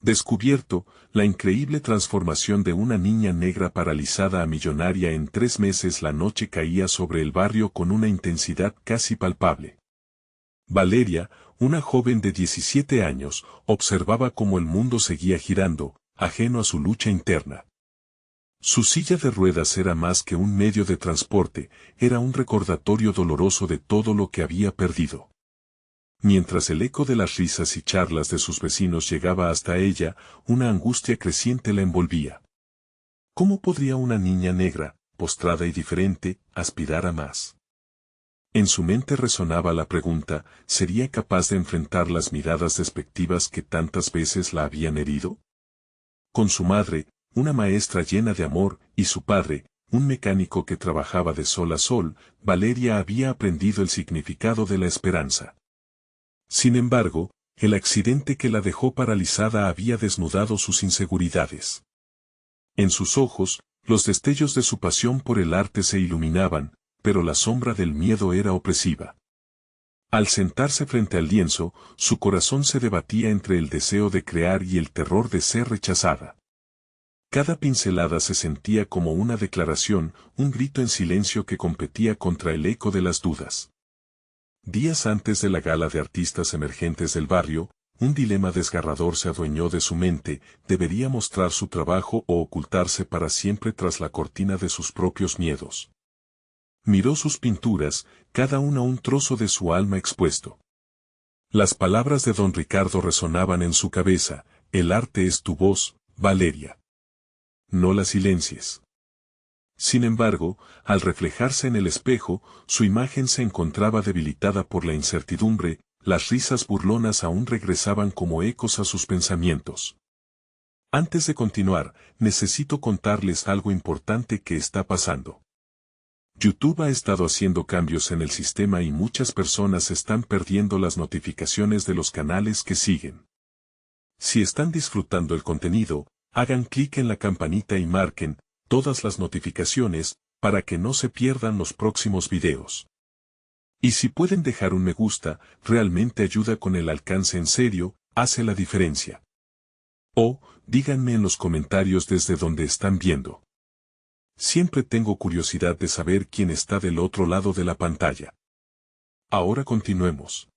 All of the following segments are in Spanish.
Descubierto, la increíble transformación de una niña negra paralizada a millonaria en 3 meses. La noche caía sobre el barrio con una intensidad casi palpable. Valeria, una joven de 17 años, observaba cómo el mundo seguía girando, ajeno a su lucha interna. Su silla de ruedas era más que un medio de transporte, era un recordatorio doloroso de todo lo que había perdido. Mientras el eco de las risas y charlas de sus vecinos llegaba hasta ella, una angustia creciente la envolvía. ¿Cómo podría una niña negra, postrada y diferente, aspirar a más? En su mente resonaba la pregunta, ¿sería capaz de enfrentar las miradas despectivas que tantas veces la habían herido? Con su madre, una maestra llena de amor, y su padre, un mecánico que trabajaba de sol a sol, Valeria había aprendido el significado de la esperanza. Sin embargo, el accidente que la dejó paralizada había desnudado sus inseguridades. En sus ojos, los destellos de su pasión por el arte se iluminaban, pero la sombra del miedo era opresiva. Al sentarse frente al lienzo, su corazón se debatía entre el deseo de crear y el terror de ser rechazada. Cada pincelada se sentía como una declaración, un grito en silencio que competía contra el eco de las dudas. Días antes de la gala de artistas emergentes del barrio, un dilema desgarrador se adueñó de su mente: ¿debería mostrar su trabajo o ocultarse para siempre tras la cortina de sus propios miedos? Miró sus pinturas, cada una un trozo de su alma expuesto. Las palabras de don Ricardo resonaban en su cabeza: el arte es tu voz, Valeria. No la silencies. Sin embargo, al reflejarse en el espejo, su imagen se encontraba debilitada por la incertidumbre, las risas burlonas aún regresaban como ecos a sus pensamientos. Antes de continuar, necesito contarles algo importante que está pasando. YouTube ha estado haciendo cambios en el sistema y muchas personas están perdiendo las notificaciones de los canales que siguen. Si están disfrutando el contenido, hagan clic en la campanita y marquen todas las notificaciones, para que no se pierdan los próximos videos. Y si pueden dejar un me gusta, realmente ayuda con el alcance, en serio, hace la diferencia. O, díganme en los comentarios desde donde están viendo. Siempre tengo curiosidad de saber quién está del otro lado de la pantalla. Ahora continuemos.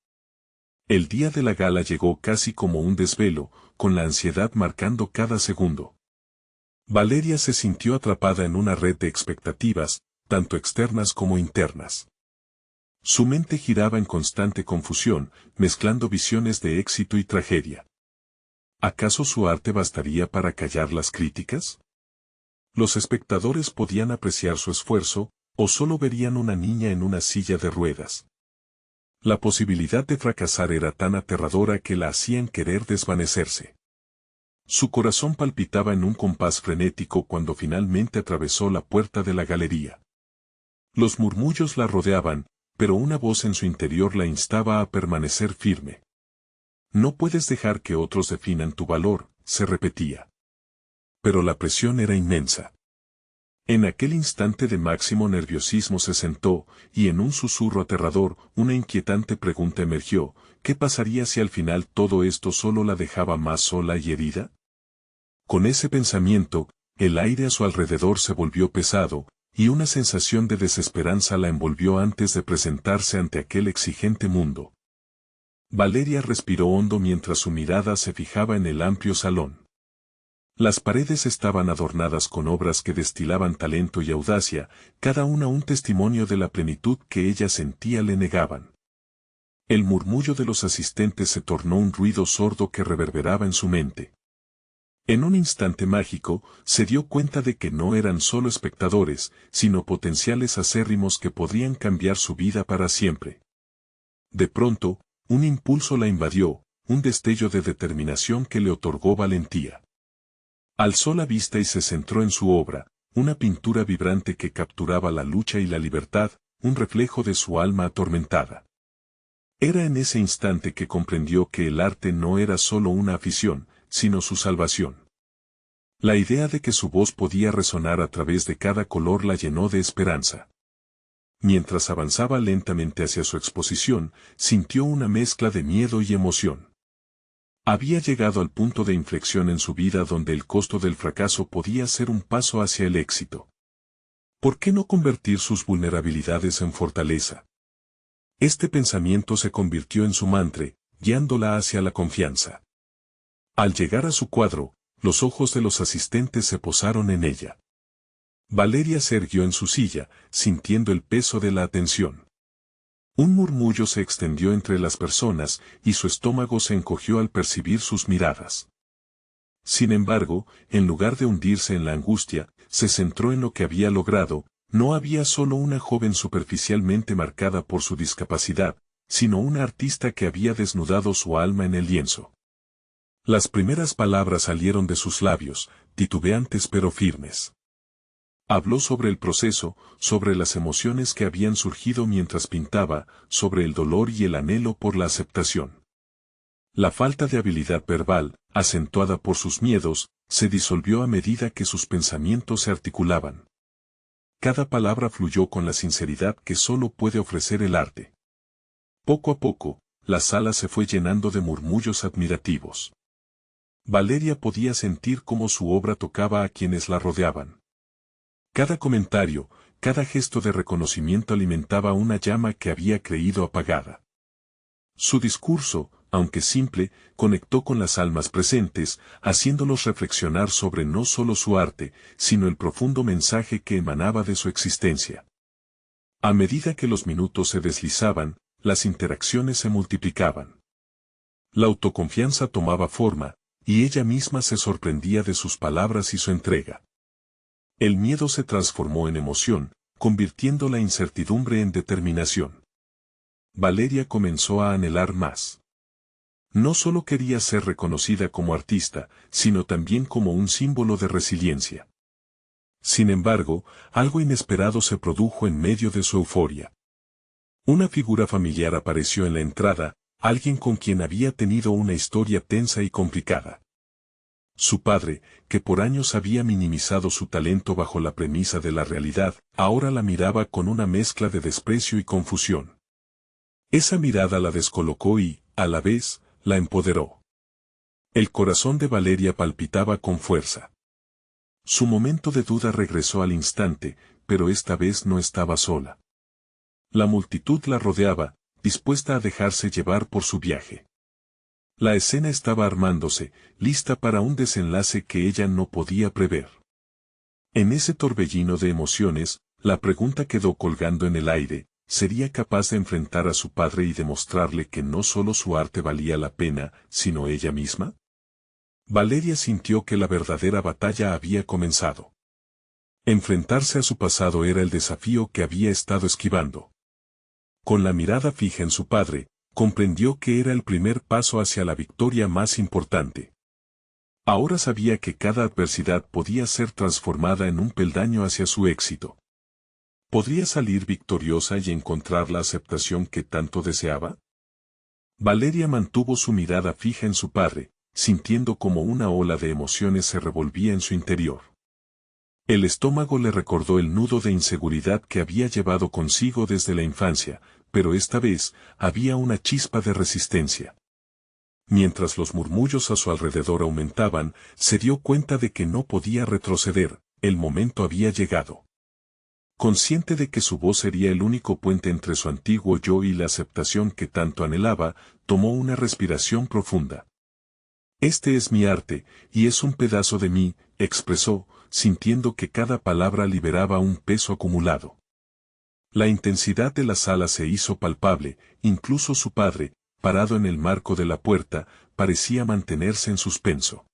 El día de la gala llegó casi como un desvelo, con la ansiedad marcando cada segundo. Valeria se sintió atrapada en una red de expectativas, tanto externas como internas. Su mente giraba en constante confusión, mezclando visiones de éxito y tragedia. ¿Acaso su arte bastaría para callar las críticas? ¿Los espectadores podían apreciar su esfuerzo, o solo verían una niña en una silla de ruedas? La posibilidad de fracasar era tan aterradora que la hacían querer desvanecerse. Su corazón palpitaba en un compás frenético cuando finalmente atravesó la puerta de la galería. Los murmullos la rodeaban, pero una voz en su interior la instaba a permanecer firme. No puedes dejar que otros definan tu valor, se repetía. Pero la presión era inmensa. En aquel instante de máximo nerviosismo se sentó, y en un susurro aterrador, una inquietante pregunta emergió: ¿qué pasaría si al final todo esto solo la dejaba más sola y herida? Con ese pensamiento, el aire a su alrededor se volvió pesado, y una sensación de desesperanza la envolvió antes de presentarse ante aquel exigente mundo. Valeria respiró hondo mientras su mirada se fijaba en el amplio salón. Las paredes estaban adornadas con obras que destilaban talento y audacia, cada una un testimonio de la plenitud que ella sentía le negaban. El murmullo de los asistentes se tornó un ruido sordo que reverberaba en su mente. En un instante mágico, se dio cuenta de que no eran solo espectadores, sino potenciales acérrimos que podrían cambiar su vida para siempre. De pronto, un impulso la invadió, un destello de determinación que le otorgó valentía. Alzó la vista y se centró en su obra, una pintura vibrante que capturaba la lucha y la libertad, un reflejo de su alma atormentada. Era en ese instante que comprendió que el arte no era solo una afición, sino su salvación. La idea de que su voz podía resonar a través de cada color la llenó de esperanza. Mientras avanzaba lentamente hacia su exposición, sintió una mezcla de miedo y emoción. Había llegado al punto de inflexión en su vida donde el costo del fracaso podía ser un paso hacia el éxito. ¿Por qué no convertir sus vulnerabilidades en fortaleza? Este pensamiento se convirtió en su mantra, guiándola hacia la confianza. Al llegar a su cuadro, los ojos de los asistentes se posaron en ella. Valeria se erguió en su silla, sintiendo el peso de la atención. Un murmullo se extendió entre las personas y su estómago se encogió al percibir sus miradas. Sin embargo, en lugar de hundirse en la angustia, se centró en lo que había logrado. No había solo una joven superficialmente marcada por su discapacidad, sino una artista que había desnudado su alma en el lienzo. Las primeras palabras salieron de sus labios, titubeantes pero firmes. Habló sobre el proceso, sobre las emociones que habían surgido mientras pintaba, sobre el dolor y el anhelo por la aceptación. La falta de habilidad verbal, acentuada por sus miedos, se disolvió a medida que sus pensamientos se articulaban. Cada palabra fluyó con la sinceridad que solo puede ofrecer el arte. Poco a poco, la sala se fue llenando de murmullos admirativos. Valeria podía sentir cómo su obra tocaba a quienes la rodeaban. Cada comentario, cada gesto de reconocimiento alimentaba una llama que había creído apagada. Su discurso, aunque simple, conectó con las almas presentes, haciéndolos reflexionar sobre no solo su arte, sino el profundo mensaje que emanaba de su existencia. A medida que los minutos se deslizaban, las interacciones se multiplicaban. La autoconfianza tomaba forma, y ella misma se sorprendía de sus palabras y su entrega. El miedo se transformó en emoción, convirtiendo la incertidumbre en determinación. Valeria comenzó a anhelar más. No solo quería ser reconocida como artista, sino también como un símbolo de resiliencia. Sin embargo, algo inesperado se produjo en medio de su euforia. Una figura familiar apareció en la entrada, alguien con quien había tenido una historia tensa y complicada. Su padre, que por años había minimizado su talento bajo la premisa de la realidad, ahora la miraba con una mezcla de desprecio y confusión. Esa mirada la descolocó y, a la vez, la empoderó. El corazón de Valeria palpitaba con fuerza. Su momento de duda regresó al instante, pero esta vez no estaba sola. La multitud la rodeaba, dispuesta a dejarse llevar por su viaje. La escena estaba armándose, lista para un desenlace que ella no podía prever. En ese torbellino de emociones, la pregunta quedó colgando en el aire: ¿sería capaz de enfrentar a su padre y demostrarle que no solo su arte valía la pena, sino ella misma? Valeria sintió que la verdadera batalla había comenzado. Enfrentarse a su pasado era el desafío que había estado esquivando. Con la mirada fija en su padre, comprendió que era el primer paso hacia la victoria más importante. Ahora sabía que cada adversidad podía ser transformada en un peldaño hacia su éxito. ¿Podría salir victoriosa y encontrar la aceptación que tanto deseaba? Valeria mantuvo su mirada fija en su padre, sintiendo como una ola de emociones se revolvía en su interior. El estómago le recordó el nudo de inseguridad que había llevado consigo desde la infancia, pero esta vez había una chispa de resistencia. Mientras los murmullos a su alrededor aumentaban, se dio cuenta de que no podía retroceder, el momento había llegado. Consciente de que su voz sería el único puente entre su antiguo yo y la aceptación que tanto anhelaba, tomó una respiración profunda. Este es mi arte, y es un pedazo de mí, expresó, sintiendo que cada palabra liberaba un peso acumulado. La intensidad de la sala se hizo palpable, incluso su padre, parado en el marco de la puerta, parecía mantenerse en suspenso.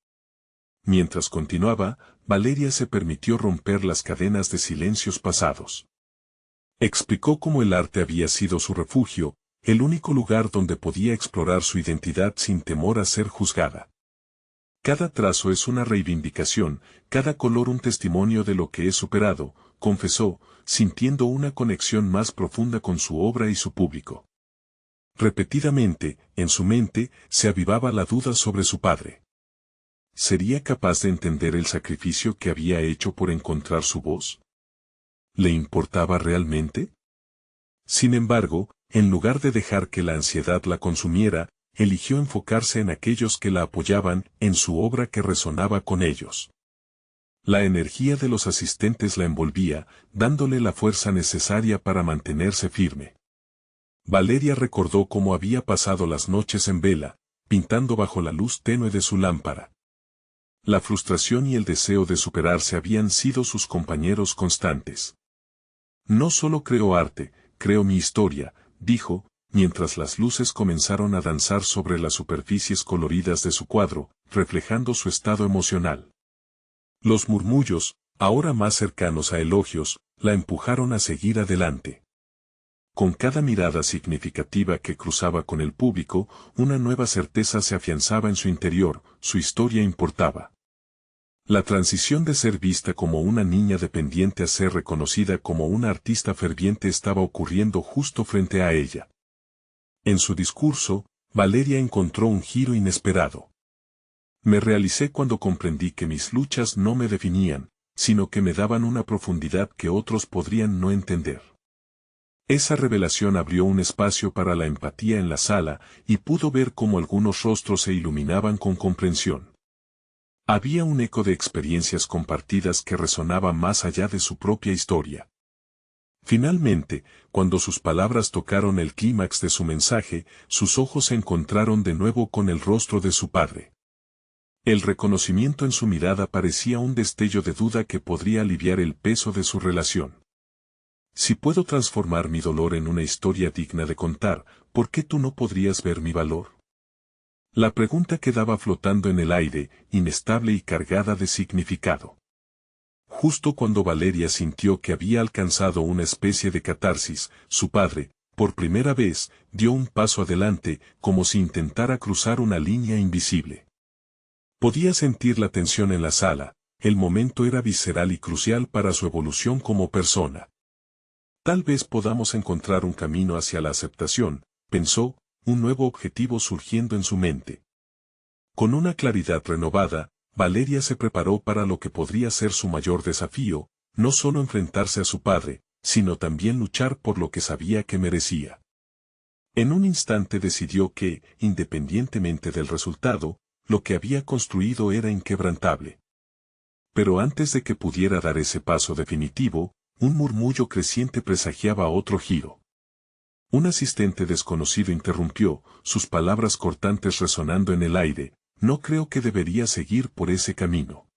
Mientras continuaba, Valeria se permitió romper las cadenas de silencios pasados. Explicó cómo el arte había sido su refugio, el único lugar donde podía explorar su identidad sin temor a ser juzgada. Cada trazo es una reivindicación, cada color un testimonio de lo que he superado, confesó, sintiendo una conexión más profunda con su obra y su público. Repetidamente, en su mente, se avivaba la duda sobre su padre. ¿Sería capaz de entender el sacrificio que había hecho por encontrar su voz? ¿Le importaba realmente? Sin embargo, en lugar de dejar que la ansiedad la consumiera, eligió enfocarse en aquellos que la apoyaban, en su obra que resonaba con ellos. La energía de los asistentes la envolvía, dándole la fuerza necesaria para mantenerse firme. Valeria recordó cómo había pasado las noches en vela, pintando bajo la luz tenue de su lámpara. La frustración y el deseo de superarse habían sido sus compañeros constantes. No solo creo arte, creo mi historia, dijo, mientras las luces comenzaron a danzar sobre las superficies coloridas de su cuadro, reflejando su estado emocional. Los murmullos, ahora más cercanos a elogios, la empujaron a seguir adelante. Con cada mirada significativa que cruzaba con el público, una nueva certeza se afianzaba en su interior, su historia importaba. La transición de ser vista como una niña dependiente a ser reconocida como una artista ferviente estaba ocurriendo justo frente a ella. En su discurso, Valeria encontró un giro inesperado. Me realicé cuando comprendí que mis luchas no me definían, sino que me daban una profundidad que otros podrían no entender. Esa revelación abrió un espacio para la empatía en la sala y pudo ver cómo algunos rostros se iluminaban con comprensión. Había un eco de experiencias compartidas que resonaba más allá de su propia historia. Finalmente, cuando sus palabras tocaron el clímax de su mensaje, sus ojos se encontraron de nuevo con el rostro de su padre. El reconocimiento en su mirada parecía un destello de duda que podría aliviar el peso de su relación. Si puedo transformar mi dolor en una historia digna de contar, ¿por qué tú no podrías ver mi valor? La pregunta quedaba flotando en el aire, inestable y cargada de significado. Justo cuando Valeria sintió que había alcanzado una especie de catarsis, su padre, por primera vez, dio un paso adelante, como si intentara cruzar una línea invisible. Podía sentir la tensión en la sala, el momento era visceral y crucial para su evolución como persona. Tal vez podamos encontrar un camino hacia la aceptación, pensó, un nuevo objetivo surgiendo en su mente. Con una claridad renovada, Valeria se preparó para lo que podría ser su mayor desafío, no solo enfrentarse a su padre, sino también luchar por lo que sabía que merecía. En un instante decidió que, independientemente del resultado, lo que había construido era inquebrantable. Pero antes de que pudiera dar ese paso definitivo, un murmullo creciente presagiaba otro giro. Un asistente desconocido interrumpió, sus palabras cortantes resonando en el aire: no creo que debería seguir por ese camino.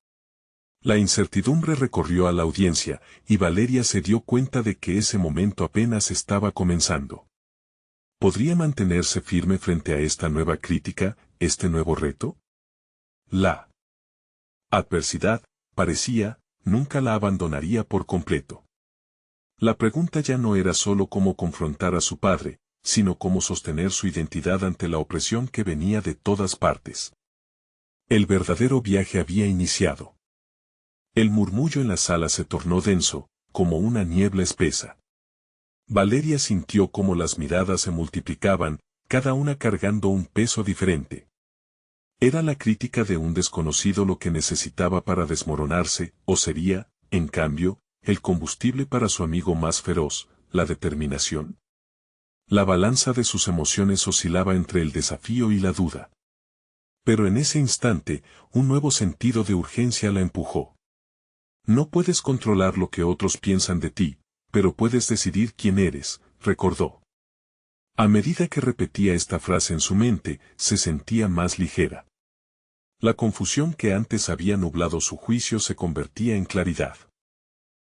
La incertidumbre recorrió a la audiencia, y Valeria se dio cuenta de que ese momento apenas estaba comenzando. ¿Podría mantenerse firme frente a esta nueva crítica, este nuevo reto? La adversidad, parecía, nunca la abandonaría por completo. La pregunta ya no era solo cómo confrontar a su padre, sino cómo sostener su identidad ante la opresión que venía de todas partes. El verdadero viaje había iniciado. El murmullo en la sala se tornó denso, como una niebla espesa. Valeria sintió cómo las miradas se multiplicaban, cada una cargando un peso diferente. ¿Era la crítica de un desconocido lo que necesitaba para desmoronarse, o sería, en cambio, el combustible para su amigo más feroz, la determinación? La balanza de sus emociones oscilaba entre el desafío y la duda. Pero en ese instante, un nuevo sentido de urgencia la empujó. No puedes controlar lo que otros piensan de ti, pero puedes decidir quién eres, recordó. A medida que repetía esta frase en su mente, se sentía más ligera. La confusión que antes había nublado su juicio se convertía en claridad.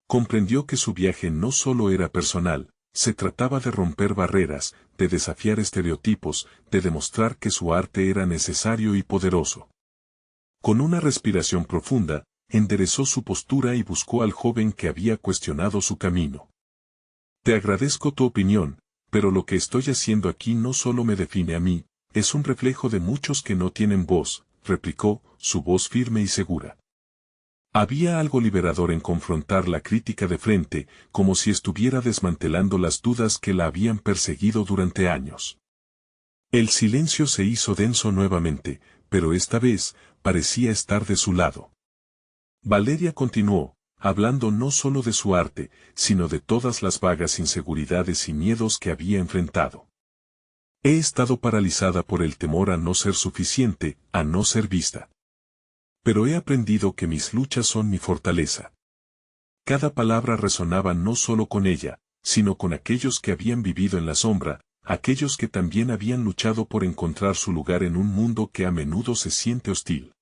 Comprendió que su viaje no solo era personal, se trataba de romper barreras, de desafiar estereotipos, de demostrar que su arte era necesario y poderoso. Con una respiración profunda, enderezó su postura y buscó al joven que había cuestionado su camino. Te agradezco tu opinión, pero lo que estoy haciendo aquí no solo me define a mí, es un reflejo de muchos que no tienen voz, replicó, su voz firme y segura. Había algo liberador en confrontar la crítica de frente, como si estuviera desmantelando las dudas que la habían perseguido durante años. El silencio se hizo denso nuevamente, pero esta vez, parecía estar de su lado. Valeria continuó, hablando no solo de su arte, sino de todas las vagas inseguridades y miedos que había enfrentado. He estado paralizada por el temor a no ser suficiente, a no ser vista. Pero he aprendido que mis luchas son mi fortaleza. Cada palabra resonaba no solo con ella, sino con aquellos que habían vivido en la sombra, aquellos que también habían luchado por encontrar su lugar en un mundo que a menudo se siente hostil.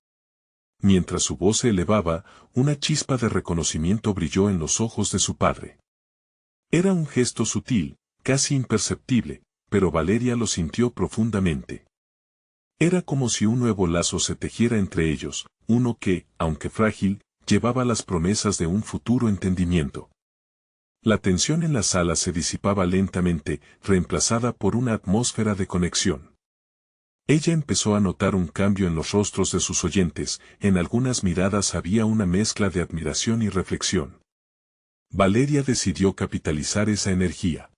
Mientras su voz se elevaba, una chispa de reconocimiento brilló en los ojos de su padre. Era un gesto sutil, casi imperceptible, pero Valeria lo sintió profundamente. Era como si un nuevo lazo se tejiera entre ellos, uno que, aunque frágil, llevaba las promesas de un futuro entendimiento. La tensión en la sala se disipaba lentamente, reemplazada por una atmósfera de conexión. Ella empezó a notar un cambio en los rostros de sus oyentes, en algunas miradas había una mezcla de admiración y reflexión. Valeria decidió capitalizar esa energía.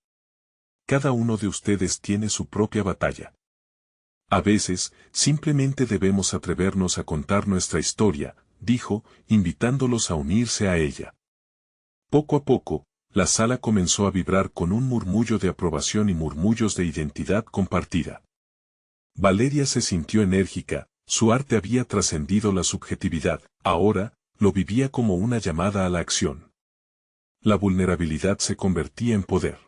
Cada uno de ustedes tiene su propia batalla. A veces, simplemente debemos atrevernos a contar nuestra historia, dijo, invitándolos a unirse a ella. Poco a poco, la sala comenzó a vibrar con un murmullo de aprobación y murmullos de identidad compartida. Valeria se sintió enérgica, su arte había trascendido la subjetividad, ahora, lo vivía como una llamada a la acción. La vulnerabilidad se convertía en poder.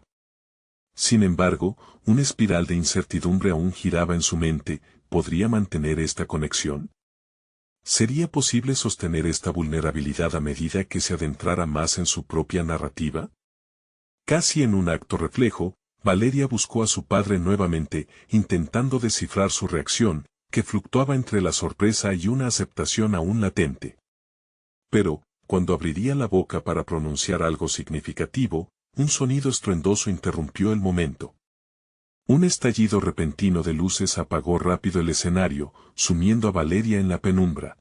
Sin embargo, una espiral de incertidumbre aún giraba en su mente, ¿podría mantener esta conexión? ¿Sería posible sostener esta vulnerabilidad a medida que se adentrara más en su propia narrativa? Casi en un acto reflejo, Valeria buscó a su padre nuevamente, intentando descifrar su reacción, que fluctuaba entre la sorpresa y una aceptación aún latente. Pero, cuando abriría la boca para pronunciar algo significativo, un sonido estruendoso interrumpió el momento. Un estallido repentino de luces apagó rápido el escenario, sumiendo a Valeria en la penumbra.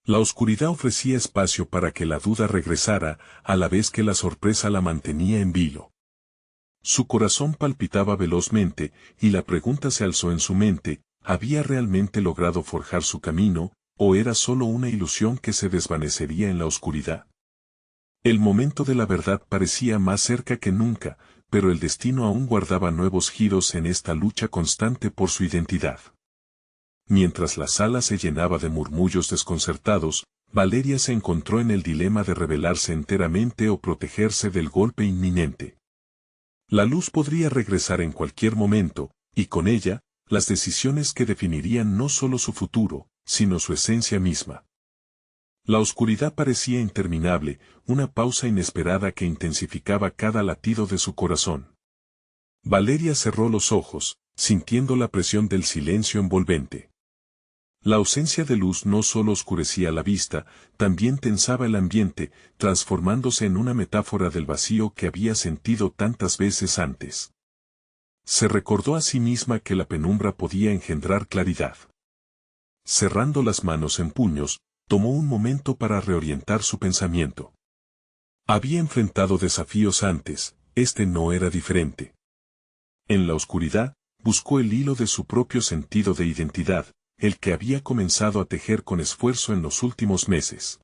La oscuridad ofrecía espacio para que la duda regresara, a la vez que la sorpresa la mantenía en vilo. Su corazón palpitaba velozmente, y la pregunta se alzó en su mente, ¿había realmente logrado forjar su camino, o era solo una ilusión que se desvanecería en la oscuridad? El momento de la verdad parecía más cerca que nunca, pero el destino aún guardaba nuevos giros en esta lucha constante por su identidad. Mientras la sala se llenaba de murmullos desconcertados, Valeria se encontró en el dilema de revelarse enteramente o protegerse del golpe inminente. La luz podría regresar en cualquier momento, y con ella, las decisiones que definirían no solo su futuro, sino su esencia misma. La oscuridad parecía interminable, una pausa inesperada que intensificaba cada latido de su corazón. Valeria cerró los ojos, sintiendo la presión del silencio envolvente. La ausencia de luz no solo oscurecía la vista, también tensaba el ambiente, transformándose en una metáfora del vacío que había sentido tantas veces antes. Se recordó a sí misma que la penumbra podía engendrar claridad. Cerrando las manos en puños, tomó un momento para reorientar su pensamiento. Había enfrentado desafíos antes, este no era diferente. En la oscuridad, buscó el hilo de su propio sentido de identidad, el que había comenzado a tejer con esfuerzo en los últimos meses.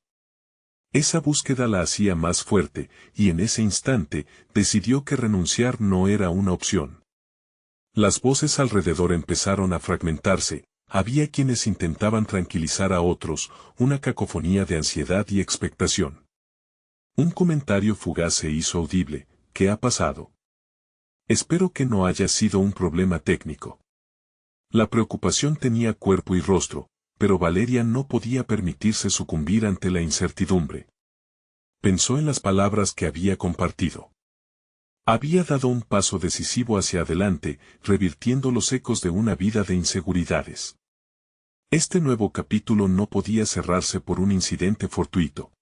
Esa búsqueda la hacía más fuerte, y en ese instante, decidió que renunciar no era una opción. Las voces alrededor empezaron a fragmentarse, había quienes intentaban tranquilizar a otros, una cacofonía de ansiedad y expectación. Un comentario fugaz se hizo audible, ¿qué ha pasado? Espero que no haya sido un problema técnico. La preocupación tenía cuerpo y rostro, pero Valeria no podía permitirse sucumbir ante la incertidumbre. Pensó en las palabras que había compartido. Había dado un paso decisivo hacia adelante, revirtiendo los ecos de una vida de inseguridades. Este nuevo capítulo no podía cerrarse por un incidente fortuito.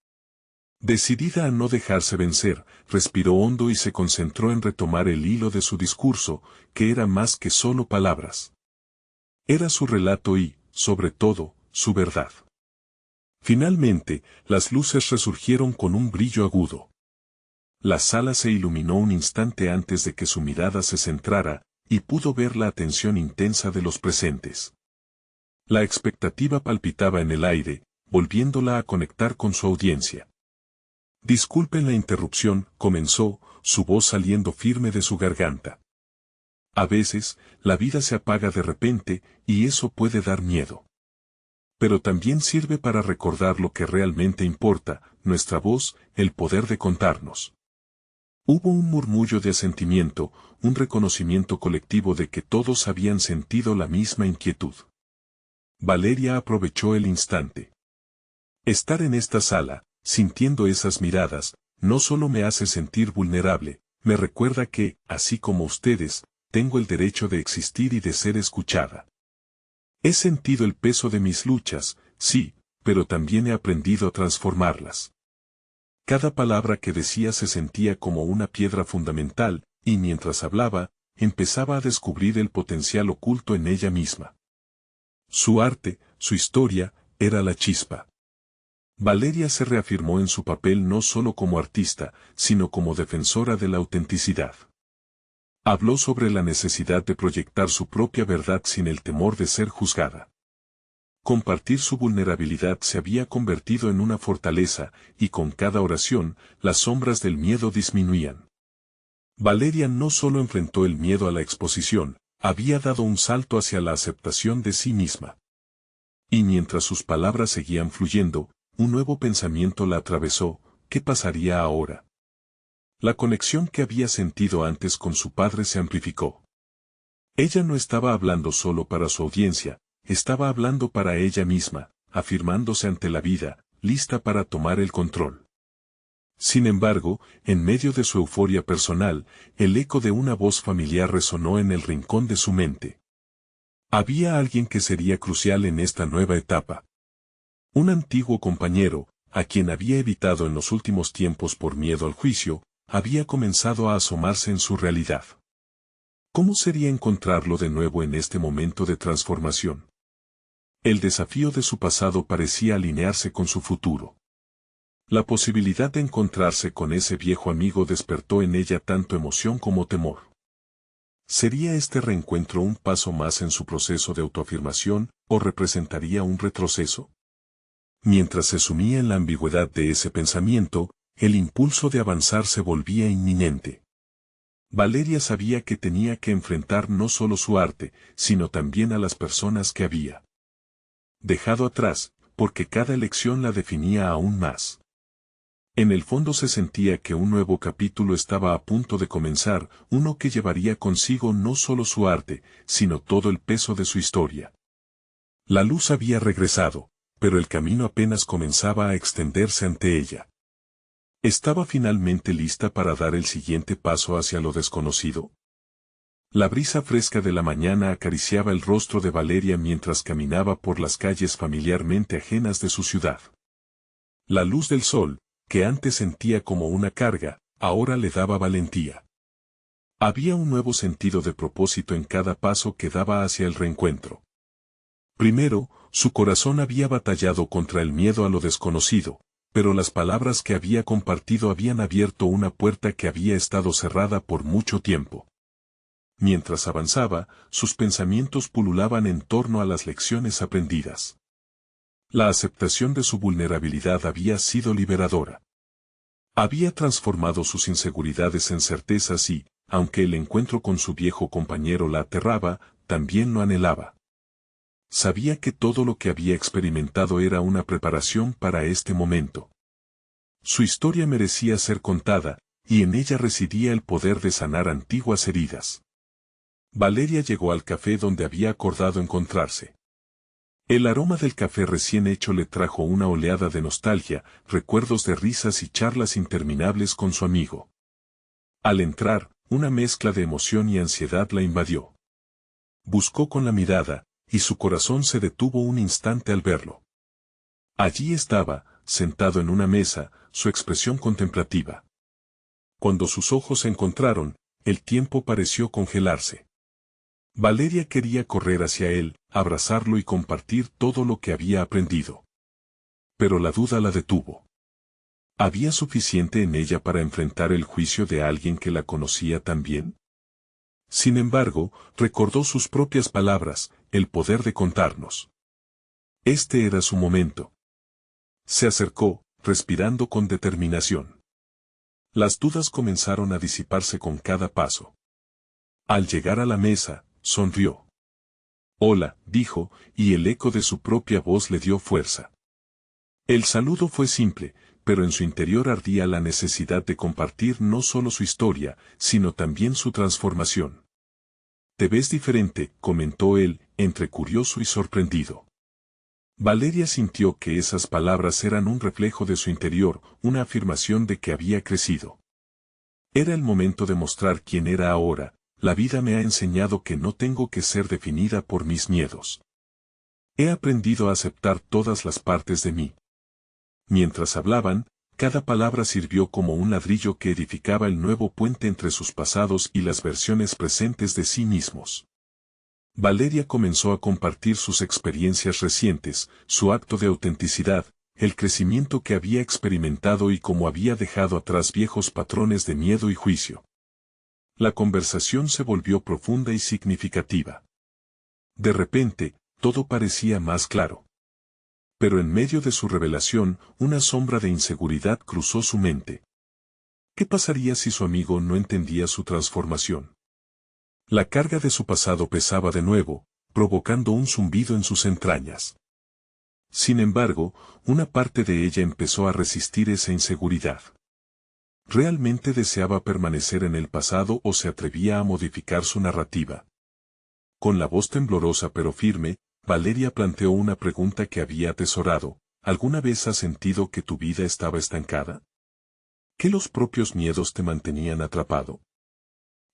Decidida a no dejarse vencer, respiró hondo y se concentró en retomar el hilo de su discurso, que era más que solo palabras. Era su relato y, sobre todo, su verdad. Finalmente, las luces resurgieron con un brillo agudo. La sala se iluminó un instante antes de que su mirada se centrara, y pudo ver la atención intensa de los presentes. La expectativa palpitaba en el aire, volviéndola a conectar con su audiencia. Disculpen la interrupción, comenzó, su voz saliendo firme de su garganta. A veces, la vida se apaga de repente, y eso puede dar miedo. Pero también sirve para recordar lo que realmente importa, nuestra voz, el poder de contarnos. Hubo un murmullo de asentimiento, un reconocimiento colectivo de que todos habían sentido la misma inquietud. Valeria aprovechó el instante. Estar en esta sala, sintiendo esas miradas, no solo me hace sentir vulnerable, me recuerda que, así como ustedes, tengo el derecho de existir y de ser escuchada. He sentido el peso de mis luchas, sí, pero también he aprendido a transformarlas. Cada palabra que decía se sentía como una piedra fundamental, y mientras hablaba, empezaba a descubrir el potencial oculto en ella misma. Su arte, su historia, era la chispa. Valeria se reafirmó en su papel no solo como artista, sino como defensora de la autenticidad. Habló sobre la necesidad de proyectar su propia verdad sin el temor de ser juzgada. Compartir su vulnerabilidad se había convertido en una fortaleza, y con cada oración, las sombras del miedo disminuían. Valeria no solo enfrentó el miedo a la exposición, había dado un salto hacia la aceptación de sí misma. Y mientras sus palabras seguían fluyendo, un nuevo pensamiento la atravesó: ¿qué pasaría ahora? La conexión que había sentido antes con su padre se amplificó. Ella no estaba hablando solo para su audiencia, estaba hablando para ella misma, afirmándose ante la vida, lista para tomar el control. Sin embargo, en medio de su euforia personal, el eco de una voz familiar resonó en el rincón de su mente. Había alguien que sería crucial en esta nueva etapa. Un antiguo compañero, a quien había evitado en los últimos tiempos por miedo al juicio, había comenzado a asomarse en su realidad. ¿Cómo sería encontrarlo de nuevo en este momento de transformación? El desafío de su pasado parecía alinearse con su futuro. La posibilidad de encontrarse con ese viejo amigo despertó en ella tanto emoción como temor. ¿Sería este reencuentro un paso más en su proceso de autoafirmación, o representaría un retroceso? Mientras se sumía en la ambigüedad de ese pensamiento, el impulso de avanzar se volvía inminente. Valeria sabía que tenía que enfrentar no solo su arte, sino también a las personas que había dejado atrás, porque cada elección la definía aún más. En el fondo se sentía que un nuevo capítulo estaba a punto de comenzar, uno que llevaría consigo no solo su arte, sino todo el peso de su historia. La luz había regresado, pero el camino apenas comenzaba a extenderse ante ella. ¿Estaba finalmente lista para dar el siguiente paso hacia lo desconocido? La brisa fresca de la mañana acariciaba el rostro de Valeria mientras caminaba por las calles familiarmente ajenas de su ciudad. La luz del sol, que antes sentía como una carga, ahora le daba valentía. Había un nuevo sentido de propósito en cada paso que daba hacia el reencuentro. Primero, su corazón había batallado contra el miedo a lo desconocido, pero las palabras que había compartido habían abierto una puerta que había estado cerrada por mucho tiempo. Mientras avanzaba, sus pensamientos pululaban en torno a las lecciones aprendidas. La aceptación de su vulnerabilidad había sido liberadora. Había transformado sus inseguridades en certezas y, aunque el encuentro con su viejo compañero la aterraba, también lo anhelaba. Sabía que todo lo que había experimentado era una preparación para este momento. Su historia merecía ser contada, y en ella residía el poder de sanar antiguas heridas. Valeria llegó al café donde había acordado encontrarse. El aroma del café recién hecho le trajo una oleada de nostalgia, recuerdos de risas y charlas interminables con su amigo. Al entrar, una mezcla de emoción y ansiedad la invadió. Buscó con la mirada, y su corazón se detuvo un instante al verlo. Allí estaba, sentado en una mesa, su expresión contemplativa. Cuando sus ojos se encontraron, el tiempo pareció congelarse. Valeria quería correr hacia él, abrazarlo y compartir todo lo que había aprendido. Pero la duda la detuvo. ¿Había suficiente en ella para enfrentar el juicio de alguien que la conocía tan bien? Sin embargo, recordó sus propias palabras, el poder de contarnos. Este era su momento. Se acercó, respirando con determinación. Las dudas comenzaron a disiparse con cada paso. Al llegar a la mesa, sonrió. Hola, dijo, y el eco de su propia voz le dio fuerza. El saludo fue simple, pero en su interior ardía la necesidad de compartir no solo su historia, sino también su transformación. Te ves diferente, comentó él, entre curioso y sorprendido. Valeria sintió que esas palabras eran un reflejo de su interior, una afirmación de que había crecido. Era el momento de mostrar quién era ahora. La vida me ha enseñado que no tengo que ser definida por mis miedos. He aprendido a aceptar todas las partes de mí. Mientras hablaban, cada palabra sirvió como un ladrillo que edificaba el nuevo puente entre sus pasados y las versiones presentes de sí mismos. Valeria comenzó a compartir sus experiencias recientes, su acto de autenticidad, el crecimiento que había experimentado y cómo había dejado atrás viejos patrones de miedo y juicio. La conversación se volvió profunda y significativa. De repente, todo parecía más claro. Pero en medio de su revelación, una sombra de inseguridad cruzó su mente. ¿Qué pasaría si su amigo no entendía su transformación? La carga de su pasado pesaba de nuevo, provocando un zumbido en sus entrañas. Sin embargo, una parte de ella empezó a resistir esa inseguridad. ¿Realmente deseaba permanecer en el pasado o se atrevía a modificar su narrativa? Con la voz temblorosa pero firme, Valeria planteó una pregunta que había atesorado. ¿Alguna vez has sentido que tu vida estaba estancada? ¿Que los propios miedos te mantenían atrapado?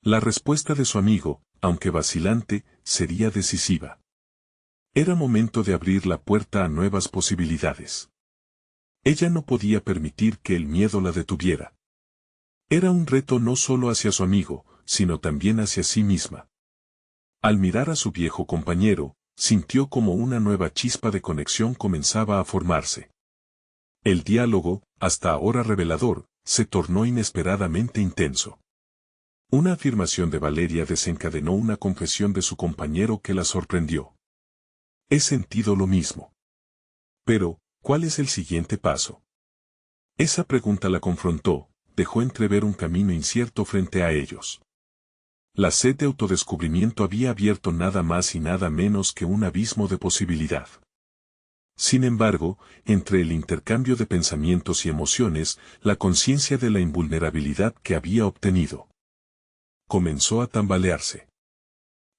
La respuesta de su amigo, aunque vacilante, sería decisiva. Era momento de abrir la puerta a nuevas posibilidades. Ella no podía permitir que el miedo la detuviera. Era un reto no solo hacia su amigo, sino también hacia sí misma. Al mirar a su viejo compañero, sintió como una nueva chispa de conexión comenzaba a formarse. El diálogo, hasta ahora revelador, se tornó inesperadamente intenso. Una afirmación de Valeria desencadenó una confesión de su compañero que la sorprendió. He sentido lo mismo. Pero, ¿cuál es el siguiente paso? Esa pregunta la confrontó, dejó entrever un camino incierto frente a ellos. La sed de autodescubrimiento había abierto nada más y nada menos que un abismo de posibilidad. Sin embargo, entre el intercambio de pensamientos y emociones, la conciencia de la invulnerabilidad que había obtenido comenzó a tambalearse.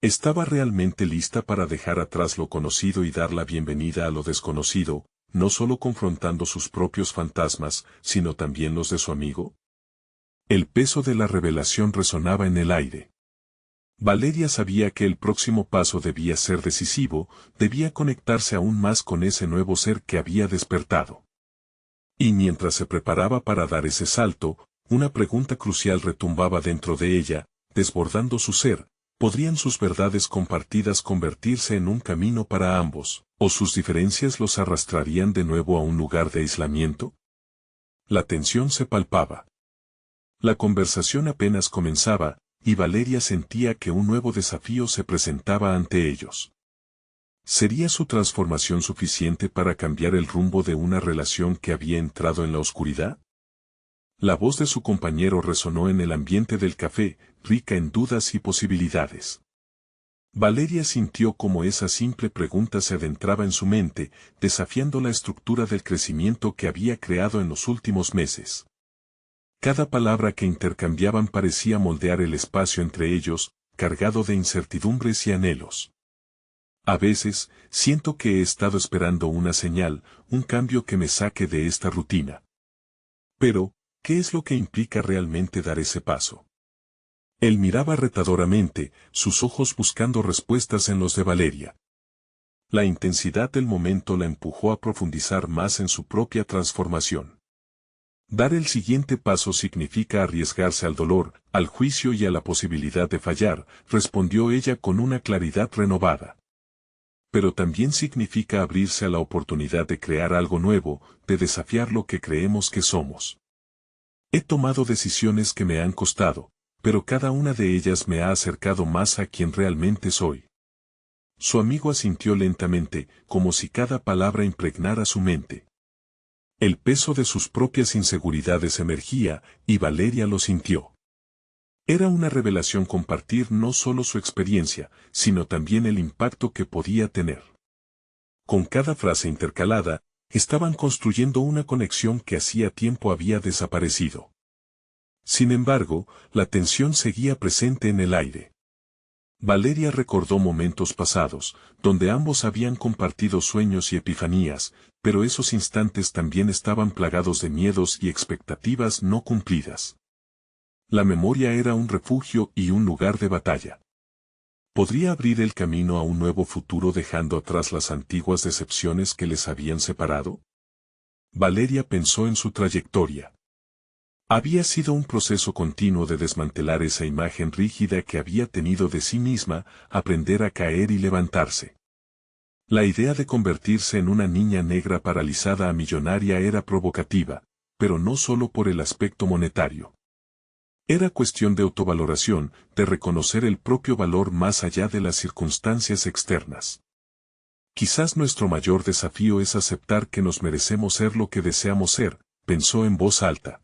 Estaba realmente lista para dejar atrás lo conocido y dar la bienvenida a lo desconocido, no solo confrontando sus propios fantasmas, sino también los de su amigo. El peso de la revelación resonaba en el aire. Valeria sabía que el próximo paso debía ser decisivo, debía conectarse aún más con ese nuevo ser que había despertado. Y mientras se preparaba para dar ese salto, una pregunta crucial retumbaba dentro de ella, desbordando su ser. ¿Podrían sus verdades compartidas convertirse en un camino para ambos, o sus diferencias los arrastrarían de nuevo a un lugar de aislamiento? La tensión se palpaba. La conversación apenas comenzaba, y Valeria sentía que un nuevo desafío se presentaba ante ellos. ¿Sería su transformación suficiente para cambiar el rumbo de una relación que había entrado en la oscuridad? La voz de su compañero resonó en el ambiente del café, rica en dudas y posibilidades. Valeria sintió como esa simple pregunta se adentraba en su mente, desafiando la estructura del crecimiento que había creado en los últimos meses. Cada palabra que intercambiaban parecía moldear el espacio entre ellos, cargado de incertidumbres y anhelos. A veces, siento que he estado esperando una señal, un cambio que me saque de esta rutina. Pero, ¿qué es lo que implica realmente dar ese paso? Él miraba retadoramente, sus ojos buscando respuestas en los de Valeria. La intensidad del momento la empujó a profundizar más en su propia transformación. Dar el siguiente paso significa arriesgarse al dolor, al juicio y a la posibilidad de fallar, respondió ella con una claridad renovada. Pero también significa abrirse a la oportunidad de crear algo nuevo, de desafiar lo que creemos que somos. He tomado decisiones que me han costado, pero cada una de ellas me ha acercado más a quien realmente soy. Su amigo asintió lentamente, como si cada palabra impregnara su mente. El peso de sus propias inseguridades emergía, y Valeria lo sintió. Era una revelación compartir no solo su experiencia, sino también el impacto que podía tener. Con cada frase intercalada, estaban construyendo una conexión que hacía tiempo había desaparecido. Sin embargo, la tensión seguía presente en el aire. Valeria recordó momentos pasados, donde ambos habían compartido sueños y epifanías, pero esos instantes también estaban plagados de miedos y expectativas no cumplidas. La memoria era un refugio y un lugar de batalla. ¿Podría abrir el camino a un nuevo futuro dejando atrás las antiguas decepciones que les habían separado? Valeria pensó en su trayectoria. Había sido un proceso continuo de desmantelar esa imagen rígida que había tenido de sí misma, aprender a caer y levantarse. La idea de convertirse en una niña negra paralizada a millonaria era provocativa, pero no solo por el aspecto monetario. Era cuestión de autovaloración, de reconocer el propio valor más allá de las circunstancias externas. Quizás nuestro mayor desafío es aceptar que nos merecemos ser lo que deseamos ser, pensó en voz alta.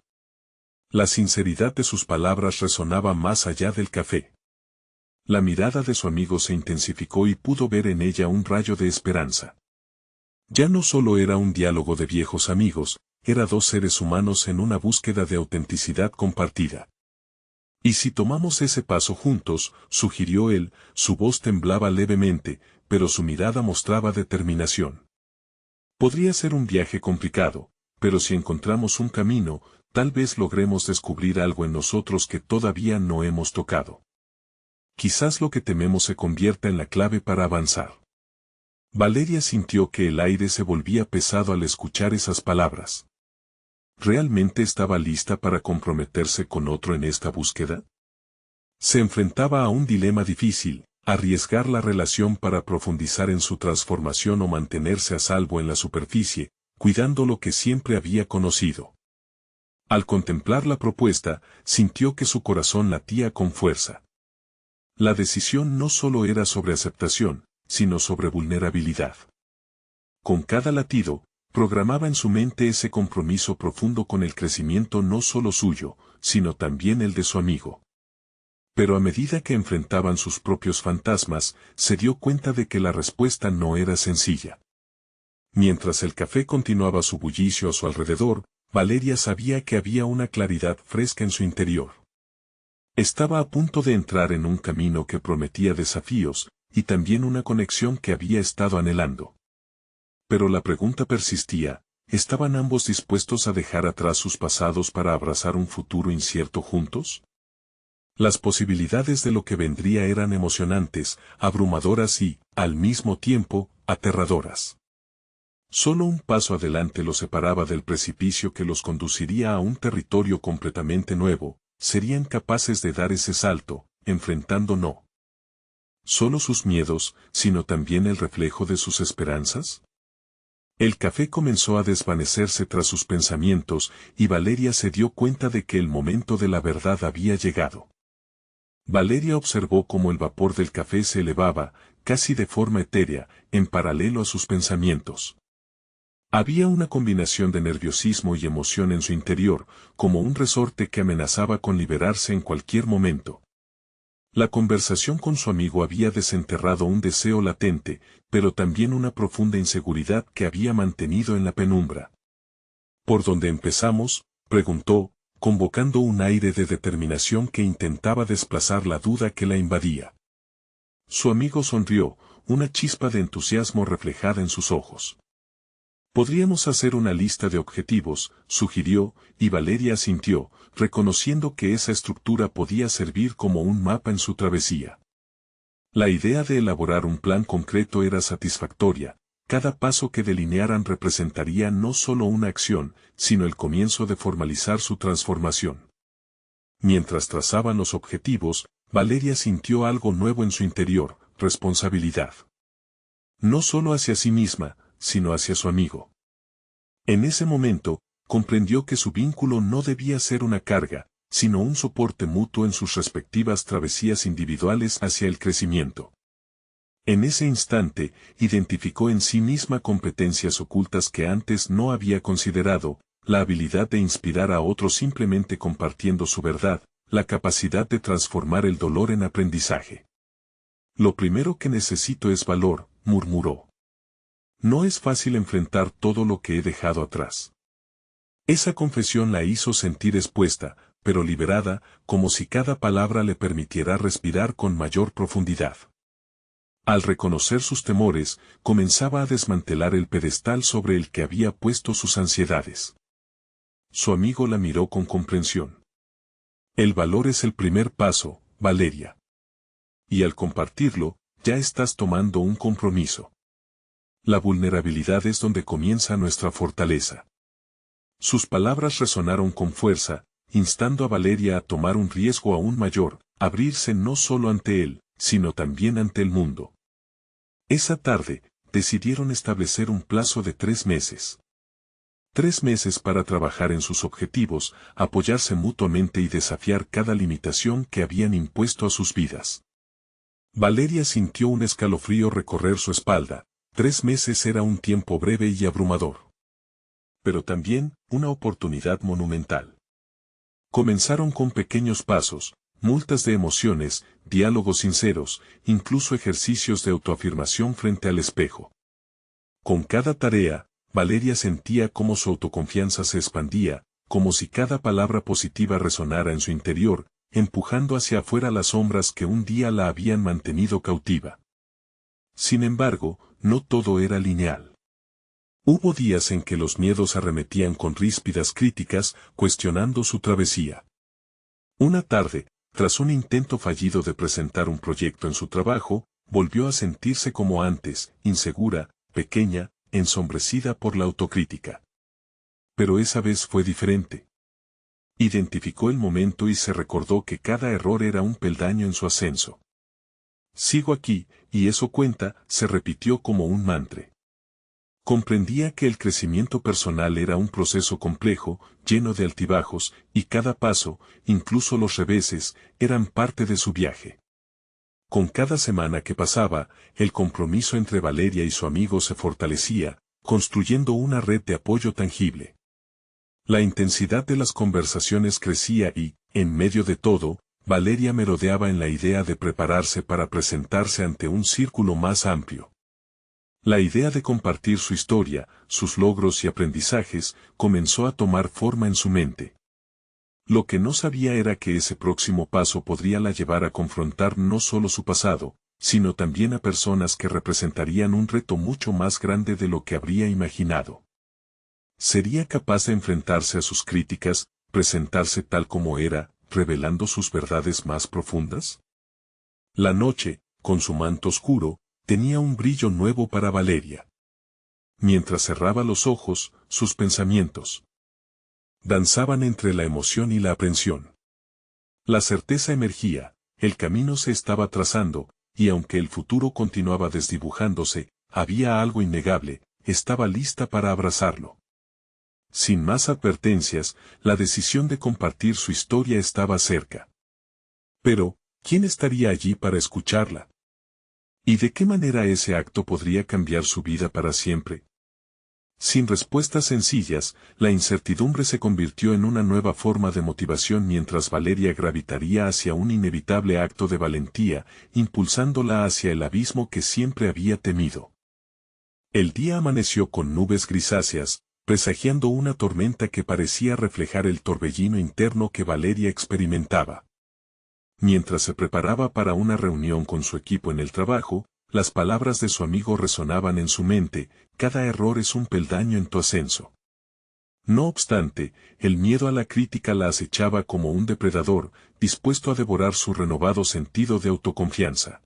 La sinceridad de sus palabras resonaba más allá del café. La mirada de su amigo se intensificó y pudo ver en ella un rayo de esperanza. Ya no solo era un diálogo de viejos amigos, era dos seres humanos en una búsqueda de autenticidad compartida. ¿Y si tomamos ese paso juntos?, sugirió él, su voz temblaba levemente, pero su mirada mostraba determinación. Podría ser un viaje complicado, pero si encontramos un camino, tal vez logremos descubrir algo en nosotros que todavía no hemos tocado. Quizás lo que tememos se convierta en la clave para avanzar. Valeria sintió que el aire se volvía pesado al escuchar esas palabras. ¿Realmente estaba lista para comprometerse con otro en esta búsqueda? Se enfrentaba a un dilema difícil, arriesgar la relación para profundizar en su transformación o mantenerse a salvo en la superficie, cuidando lo que siempre había conocido. Al contemplar la propuesta, sintió que su corazón latía con fuerza. La decisión no solo era sobre aceptación, sino sobre vulnerabilidad. Con cada latido, programaba en su mente ese compromiso profundo con el crecimiento no solo suyo, sino también el de su amigo. Pero a medida que enfrentaban sus propios fantasmas, se dio cuenta de que la respuesta no era sencilla. Mientras el café continuaba su bullicio a su alrededor, Valeria sabía que había una claridad fresca en su interior. Estaba a punto de entrar en un camino que prometía desafíos, y también una conexión que había estado anhelando. Pero la pregunta persistía, ¿estaban ambos dispuestos a dejar atrás sus pasados para abrazar un futuro incierto juntos? Las posibilidades de lo que vendría eran emocionantes, abrumadoras y, al mismo tiempo, aterradoras. Solo un paso adelante los separaba del precipicio que los conduciría a un territorio completamente nuevo. ¿Serían capaces de dar ese salto, enfrentando no solo sus miedos, sino también el reflejo de sus esperanzas? El café comenzó a desvanecerse tras sus pensamientos, y Valeria se dio cuenta de que el momento de la verdad había llegado. Valeria observó cómo el vapor del café se elevaba, casi de forma etérea, en paralelo a sus pensamientos. Había una combinación de nerviosismo y emoción en su interior, como un resorte que amenazaba con liberarse en cualquier momento. La conversación con su amigo había desenterrado un deseo latente, pero también una profunda inseguridad que había mantenido en la penumbra. ¿Por dónde empezamos?, preguntó, convocando un aire de determinación que intentaba desplazar la duda que la invadía. Su amigo sonrió, una chispa de entusiasmo reflejada en sus ojos. Podríamos hacer una lista de objetivos, sugirió, y Valeria asintió, reconociendo que esa estructura podía servir como un mapa en su travesía. La idea de elaborar un plan concreto era satisfactoria, cada paso que delinearan representaría no solo una acción, sino el comienzo de formalizar su transformación. Mientras trazaban los objetivos, Valeria sintió algo nuevo en su interior, responsabilidad. No solo hacia sí misma, sino hacia su amigo. En ese momento, comprendió que su vínculo no debía ser una carga, sino un soporte mutuo en sus respectivas travesías individuales hacia el crecimiento. En ese instante, identificó en sí misma competencias ocultas que antes no había considerado, la habilidad de inspirar a otros simplemente compartiendo su verdad, la capacidad de transformar el dolor en aprendizaje. Lo primero que necesito es valor, murmuró. No es fácil enfrentar todo lo que he dejado atrás. Esa confesión la hizo sentir expuesta, pero liberada, como si cada palabra le permitiera respirar con mayor profundidad. Al reconocer sus temores, comenzaba a desmantelar el pedestal sobre el que había puesto sus ansiedades. Su amigo la miró con comprensión. El valor es el primer paso, Valeria. Y al compartirlo, ya estás tomando un compromiso. La vulnerabilidad es donde comienza nuestra fortaleza. Sus palabras resonaron con fuerza, instando a Valeria a tomar un riesgo aún mayor, abrirse no solo ante él, sino también ante el mundo. Esa tarde, decidieron establecer un plazo de 3 meses. 3 meses para trabajar en sus objetivos, apoyarse mutuamente y desafiar cada limitación que habían impuesto a sus vidas. Valeria sintió un escalofrío recorrer su espalda. 3 meses era un tiempo breve y abrumador. Pero también, una oportunidad monumental. Comenzaron con pequeños pasos, multas de emociones, diálogos sinceros, incluso ejercicios de autoafirmación frente al espejo. Con cada tarea, Valeria sentía cómo su autoconfianza se expandía, como si cada palabra positiva resonara en su interior, empujando hacia afuera las sombras que un día la habían mantenido cautiva. Sin embargo, no todo era lineal. Hubo días en que los miedos arremetían con ríspidas críticas, cuestionando su travesía. Una tarde, tras un intento fallido de presentar un proyecto en su trabajo, volvió a sentirse como antes, insegura, pequeña, ensombrecida por la autocrítica. Pero esa vez fue diferente. Identificó el momento y se recordó que cada error era un peldaño en su ascenso. Sigo aquí, y eso cuenta, se repitió como un mantra. Comprendía que el crecimiento personal era un proceso complejo, lleno de altibajos, y cada paso, incluso los reveses, eran parte de su viaje. Con cada semana que pasaba, el compromiso entre Valeria y su amigo se fortalecía, construyendo una red de apoyo tangible. La intensidad de las conversaciones crecía y, en medio de todo, Valeria merodeaba en la idea de prepararse para presentarse ante un círculo más amplio. La idea de compartir su historia, sus logros y aprendizajes, comenzó a tomar forma en su mente. Lo que no sabía era que ese próximo paso podría la llevar a confrontar no solo su pasado, sino también a personas que representarían un reto mucho más grande de lo que habría imaginado. ¿Sería capaz de enfrentarse a sus críticas, presentarse tal como era, revelando sus verdades más profundas? La noche, con su manto oscuro, tenía un brillo nuevo para Valeria. Mientras cerraba los ojos, sus pensamientos danzaban entre la emoción y la aprensión. La certeza emergía, el camino se estaba trazando, y aunque el futuro continuaba desdibujándose, había algo innegable, estaba lista para abrazarlo. Sin más advertencias, la decisión de compartir su historia estaba cerca. Pero, ¿quién estaría allí para escucharla? ¿Y de qué manera ese acto podría cambiar su vida para siempre? Sin respuestas sencillas, la incertidumbre se convirtió en una nueva forma de motivación mientras Valeria gravitaría hacia un inevitable acto de valentía, impulsándola hacia el abismo que siempre había temido. El día amaneció con nubes grisáceas, presagiando una tormenta que parecía reflejar el torbellino interno que Valeria experimentaba. Mientras se preparaba para una reunión con su equipo en el trabajo, las palabras de su amigo resonaban en su mente: cada error es un peldaño en tu ascenso. No obstante, el miedo a la crítica la acechaba como un depredador, dispuesto a devorar su renovado sentido de autoconfianza.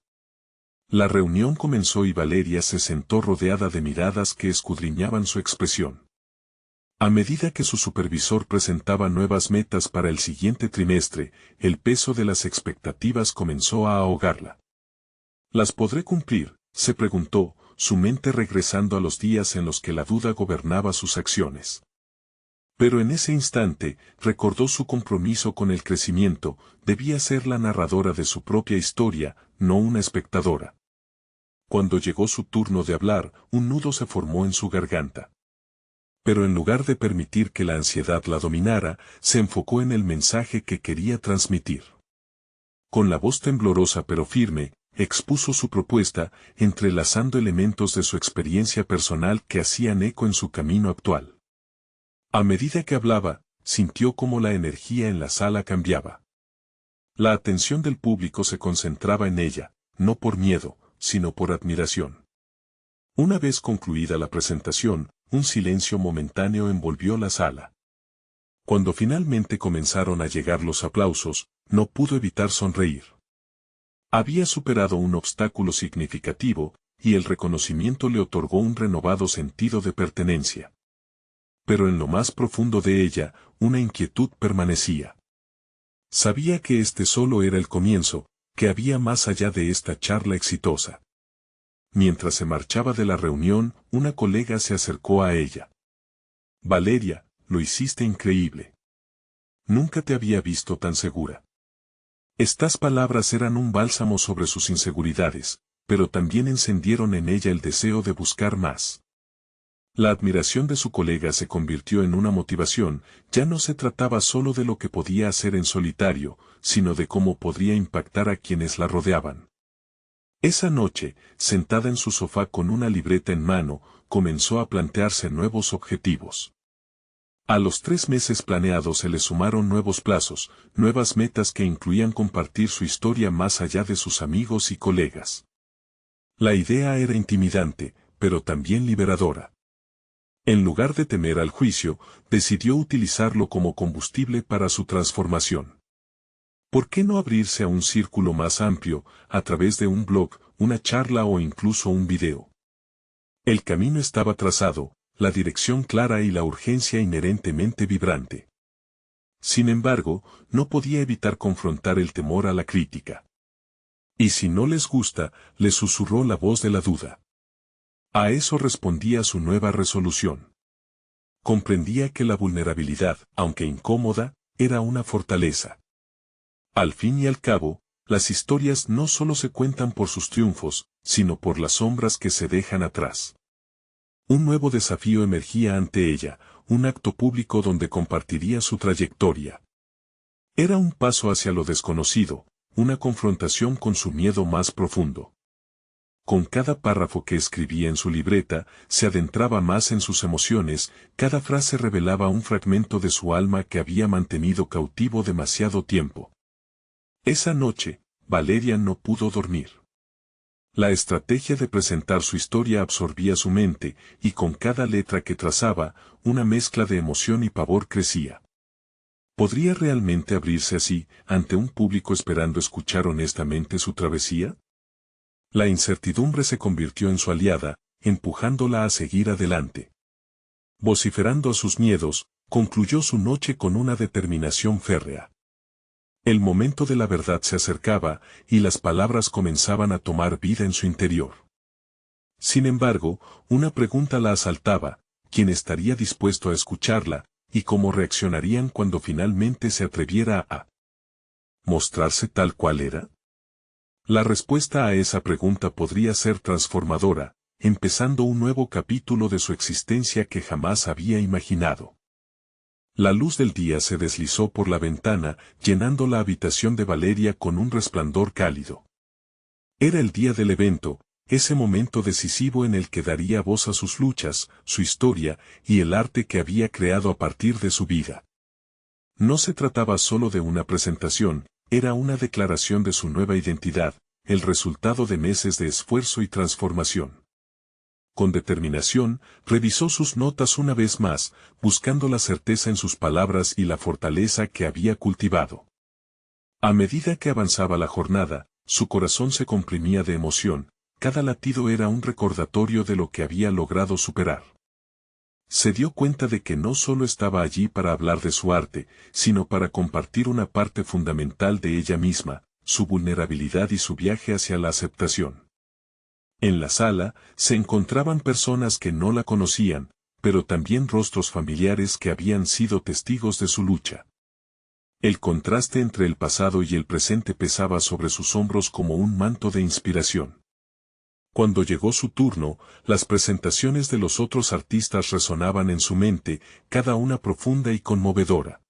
La reunión comenzó y Valeria se sentó rodeada de miradas que escudriñaban su expresión. A medida que su supervisor presentaba nuevas metas para el siguiente trimestre, el peso de las expectativas comenzó a ahogarla. ¿Las podré cumplir?, se preguntó, su mente regresando a los días en los que la duda gobernaba sus acciones. Pero en ese instante, recordó su compromiso con el crecimiento: debía ser la narradora de su propia historia, no una espectadora. Cuando llegó su turno de hablar, un nudo se formó en su garganta. Pero en lugar de permitir que la ansiedad la dominara, se enfocó en el mensaje que quería transmitir. Con la voz temblorosa pero firme, expuso su propuesta, entrelazando elementos de su experiencia personal que hacían eco en su camino actual. A medida que hablaba, sintió cómo la energía en la sala cambiaba. La atención del público se concentraba en ella, no por miedo, sino por admiración. Una vez concluida la presentación, un silencio momentáneo envolvió la sala. Cuando finalmente comenzaron a llegar los aplausos, no pudo evitar sonreír. Había superado un obstáculo significativo, y el reconocimiento le otorgó un renovado sentido de pertenencia. Pero en lo más profundo de ella, una inquietud permanecía. Sabía que este solo era el comienzo, que había más allá de esta charla exitosa. Mientras se marchaba de la reunión, una colega se acercó a ella. Valeria, lo hiciste increíble. Nunca te había visto tan segura. Estas palabras eran un bálsamo sobre sus inseguridades, pero también encendieron en ella el deseo de buscar más. La admiración de su colega se convirtió en una motivación, ya no se trataba solo de lo que podía hacer en solitario, sino de cómo podría impactar a quienes la rodeaban. Esa noche, sentada en su sofá con una libreta en mano, comenzó a plantearse nuevos objetivos. A los 3 meses planeados se le sumaron nuevos plazos, nuevas metas que incluían compartir su historia más allá de sus amigos y colegas. La idea era intimidante, pero también liberadora. En lugar de temer al juicio, decidió utilizarlo como combustible para su transformación. ¿Por qué no abrirse a un círculo más amplio, a través de un blog, una charla o incluso un video? El camino estaba trazado, la dirección clara y la urgencia inherentemente vibrante. Sin embargo, no podía evitar confrontar el temor a la crítica. Y si no les gusta, le susurró la voz de la duda. A eso respondía su nueva resolución. Comprendía que la vulnerabilidad, aunque incómoda, era una fortaleza. Al fin y al cabo, las historias no solo se cuentan por sus triunfos, sino por las sombras que se dejan atrás. Un nuevo desafío emergía ante ella, un acto público donde compartiría su trayectoria. Era un paso hacia lo desconocido, una confrontación con su miedo más profundo. Con cada párrafo que escribía en su libreta, se adentraba más en sus emociones, cada frase revelaba un fragmento de su alma que había mantenido cautivo demasiado tiempo. Esa noche, Valeria no pudo dormir. La estrategia de presentar su historia absorbía su mente, y con cada letra que trazaba, una mezcla de emoción y pavor crecía. ¿Podría realmente abrirse así, ante un público esperando escuchar honestamente su travesía? La incertidumbre se convirtió en su aliada, empujándola a seguir adelante. Vociferando a sus miedos, concluyó su noche con una determinación férrea. El momento de la verdad se acercaba, y las palabras comenzaban a tomar vida en su interior. Sin embargo, una pregunta la asaltaba: ¿quién estaría dispuesto a escucharla, y cómo reaccionarían cuando finalmente se atreviera a mostrarse tal cual era? La respuesta a esa pregunta podría ser transformadora, empezando un nuevo capítulo de su existencia que jamás había imaginado. La luz del día se deslizó por la ventana, llenando la habitación de Valeria con un resplandor cálido. Era el día del evento, ese momento decisivo en el que daría voz a sus luchas, su historia, y el arte que había creado a partir de su vida. No se trataba solo de una presentación, era una declaración de su nueva identidad, el resultado de meses de esfuerzo y transformación. Con determinación, revisó sus notas una vez más, buscando la certeza en sus palabras y la fortaleza que había cultivado. A medida que avanzaba la jornada, su corazón se comprimía de emoción, cada latido era un recordatorio de lo que había logrado superar. Se dio cuenta de que no solo estaba allí para hablar de su arte, sino para compartir una parte fundamental de ella misma, su vulnerabilidad y su viaje hacia la aceptación. En la sala, se encontraban personas que no la conocían, pero también rostros familiares que habían sido testigos de su lucha. El contraste entre el pasado y el presente pesaba sobre sus hombros como un manto de inspiración. Cuando llegó su turno, las presentaciones de los otros artistas resonaban en su mente, cada una profunda y conmovedora.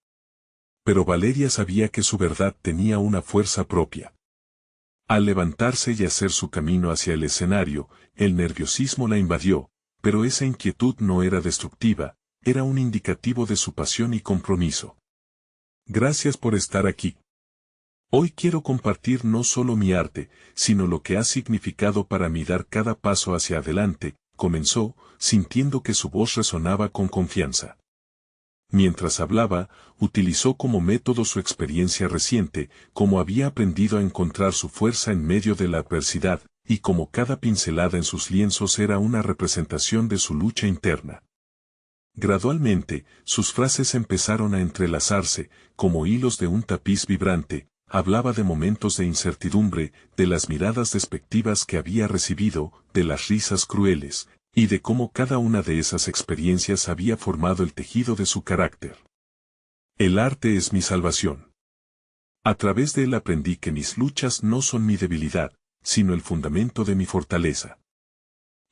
Pero Valeria sabía que su verdad tenía una fuerza propia. Al levantarse y hacer su camino hacia el escenario, el nerviosismo la invadió, pero esa inquietud no era destructiva, era un indicativo de su pasión y compromiso. Gracias por estar aquí. Hoy quiero compartir no solo mi arte, sino lo que ha significado para mí dar cada paso hacia adelante, comenzó, sintiendo que su voz resonaba con confianza. Mientras hablaba, utilizó como método su experiencia reciente, cómo había aprendido a encontrar su fuerza en medio de la adversidad, y como cada pincelada en sus lienzos era una representación de su lucha interna. Gradualmente, sus frases empezaron a entrelazarse, como hilos de un tapiz vibrante. Hablaba de momentos de incertidumbre, de las miradas despectivas que había recibido, de las risas crueles, y de cómo cada una de esas experiencias había formado el tejido de su carácter. El arte es mi salvación. A través de él aprendí que mis luchas no son mi debilidad, sino el fundamento de mi fortaleza.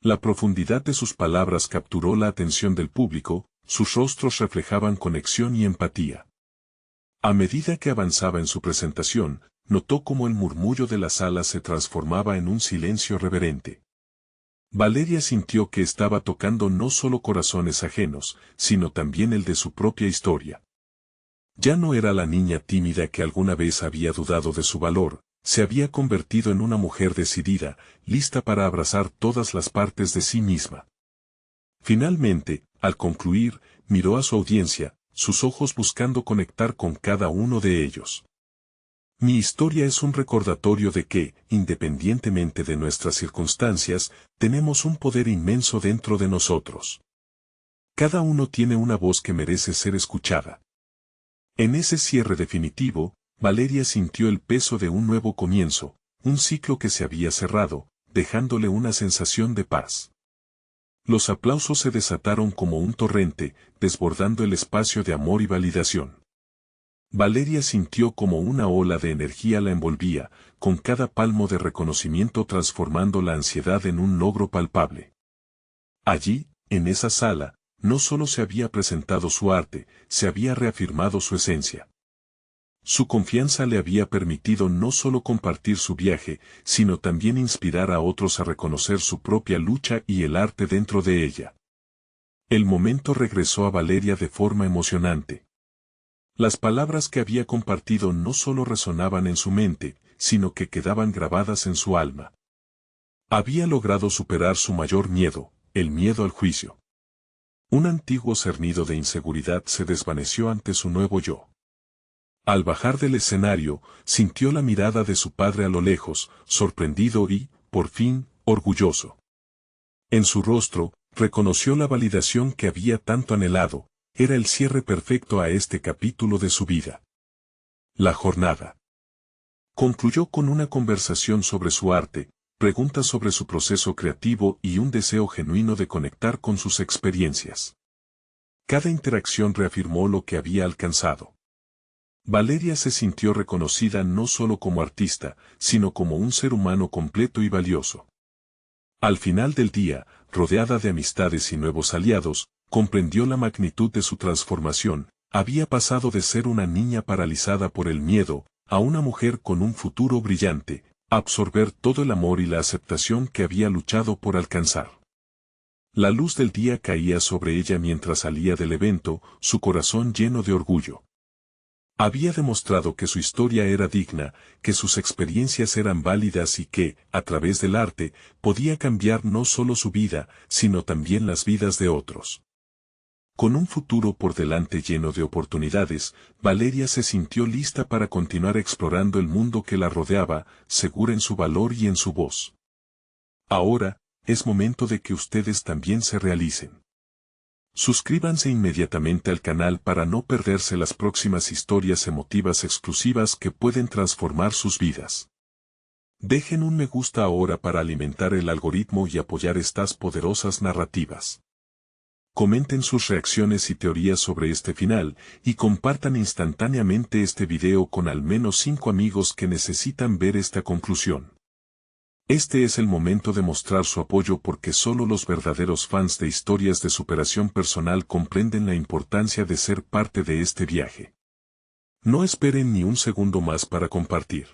La profundidad de sus palabras capturó la atención del público, sus rostros reflejaban conexión y empatía. A medida que avanzaba en su presentación, notó cómo el murmullo de la sala se transformaba en un silencio reverente. Valeria sintió que estaba tocando no solo corazones ajenos, sino también el de su propia historia. Ya no era la niña tímida que alguna vez había dudado de su valor, se había convertido en una mujer decidida, lista para abrazar todas las partes de sí misma. Finalmente, al concluir, miró a su audiencia, sus ojos buscando conectar con cada uno de ellos. Mi historia es un recordatorio de que, independientemente de nuestras circunstancias, tenemos un poder inmenso dentro de nosotros. Cada uno tiene una voz que merece ser escuchada. En ese cierre definitivo, Valeria sintió el peso de un nuevo comienzo, un ciclo que se había cerrado, dejándole una sensación de paz. Los aplausos se desataron como un torrente, desbordando el espacio de amor y validación. Valeria sintió como una ola de energía la envolvía, con cada palmo de reconocimiento transformando la ansiedad en un logro palpable. Allí, en esa sala, no solo se había presentado su arte, se había reafirmado su esencia. Su confianza le había permitido no solo compartir su viaje, sino también inspirar a otros a reconocer su propia lucha y el arte dentro de ella. El momento regresó a Valeria de forma emocionante. Las palabras que había compartido no solo resonaban en su mente, sino que quedaban grabadas en su alma. Había logrado superar su mayor miedo, el miedo al juicio. Un antiguo cernido de inseguridad se desvaneció ante su nuevo yo. Al bajar del escenario, sintió la mirada de su padre a lo lejos, sorprendido y, por fin, orgulloso. En su rostro, reconoció la validación que había tanto anhelado, era el cierre perfecto a este capítulo de su vida. La jornada concluyó con una conversación sobre su arte, preguntas sobre su proceso creativo y un deseo genuino de conectar con sus experiencias. Cada interacción reafirmó lo que había alcanzado. Valeria se sintió reconocida no solo como artista, sino como un ser humano completo y valioso. Al final del día, rodeada de amistades y nuevos aliados, comprendió la magnitud de su transformación, había pasado de ser una niña paralizada por el miedo, a una mujer con un futuro brillante, a absorber todo el amor y la aceptación que había luchado por alcanzar. La luz del día caía sobre ella mientras salía del evento, su corazón lleno de orgullo. Había demostrado que su historia era digna, que sus experiencias eran válidas y que, a través del arte, podía cambiar no solo su vida, sino también las vidas de otros. Con un futuro por delante lleno de oportunidades, Valeria se sintió lista para continuar explorando el mundo que la rodeaba, segura en su valor y en su voz. Ahora, es momento de que ustedes también se realicen. Suscríbanse inmediatamente al canal para no perderse las próximas historias emotivas exclusivas que pueden transformar sus vidas. Dejen un me gusta ahora para alimentar el algoritmo y apoyar estas poderosas narrativas. Comenten sus reacciones y teorías sobre este final, y compartan instantáneamente este video con al menos 5 amigos que necesitan ver esta conclusión. Este es el momento de mostrar su apoyo porque solo los verdaderos fans de historias de superación personal comprenden la importancia de ser parte de este viaje. No esperen ni un segundo más para compartir.